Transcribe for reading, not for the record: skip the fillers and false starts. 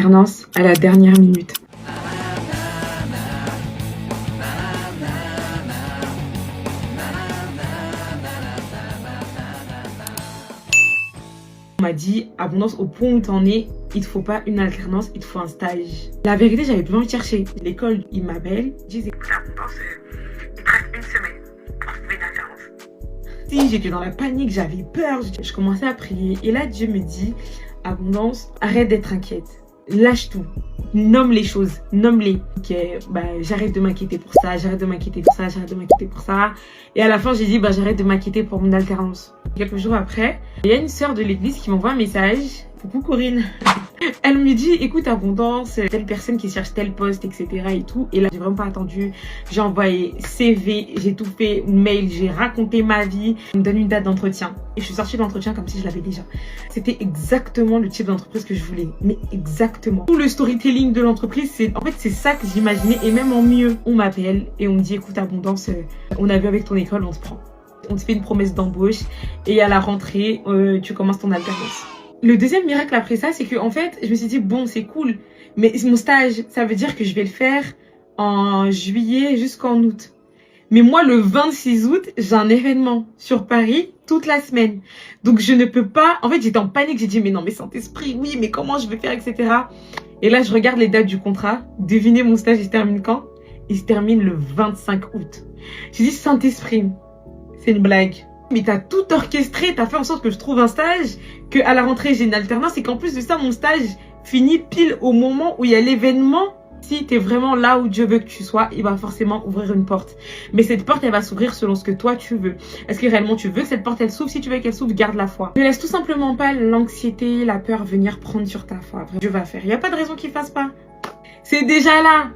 alternance à la dernière minute. On m'a dit, Abondance, au point où t'en es, il te faut pas une alternance, il te faut un stage. La vérité, j'avais plus envie de chercher. L'école, ils m'appellent, ils disent, écoute, Abondance, il te reste une semaine pour trouver une alternance. Si, j'étais dans la panique, j'avais peur, je commençais à prier. Et là, Dieu me dit, Abondance, arrête d'être inquiète. Lâche tout. Nomme les choses. Nomme-les. Ok, j'arrête de m'inquiéter pour ça, j'arrête de m'inquiéter pour ça, j'arrête de m'inquiéter pour ça. Et à la fin, j'ai dit, j'arrête de m'inquiéter pour mon alternance. Quelques jours après, il y a une sœur de l'église qui m'envoie un message. Coucou Corinne. Elle me dit, écoute Abondance, telle personne qui cherche tel poste, etc. et tout. Et là, j'ai vraiment pas attendu. J'ai envoyé CV, j'ai tout fait, mail, j'ai raconté ma vie. Elle me donne une date d'entretien. Et je suis sortie de l'entretien comme si je l'avais déjà. C'était exactement le type d'entreprise que je voulais. Mais exactement. Tout le storytelling de l'entreprise, c'est ça que j'imaginais. Et même en mieux, on m'appelle et on me dit, écoute Abondance, on a vu avec ton école, on te prend. On te fait une promesse d'embauche. Et à la rentrée, tu commences ton alternance. Le deuxième miracle après ça, c'est que en fait, je me suis dit, bon, c'est cool. Mais mon stage, ça veut dire que je vais le faire en juillet jusqu'en août. Mais moi, le 26 août, j'ai un événement sur Paris toute la semaine. Donc, je ne peux pas... En fait, j'étais en panique. J'ai dit, mais non, mais Saint-Esprit, oui, mais comment je vais faire, etc. Et là, je regarde les dates du contrat. Devinez, mon stage, il se termine quand? Il se termine le 25 août. J'ai dit, Saint-Esprit, c'est une blague. Mais t'as tout orchestré, t'as fait en sorte que je trouve un stage, qu'à la rentrée, j'ai une alternance et qu'en plus de ça, mon stage finit pile au moment où il y a l'événement. Si tu es vraiment là où Dieu veut que tu sois, il va forcément ouvrir une porte. Mais cette porte, elle va s'ouvrir selon ce que toi, tu veux. Est-ce que réellement tu veux que cette porte, elle s'ouvre? Si tu veux qu'elle s'ouvre, garde la foi. Ne laisse tout simplement pas l'anxiété, la peur venir prendre sur ta foi. Dieu va faire. Il n'y a pas de raison qu'il ne fasse pas. C'est déjà là.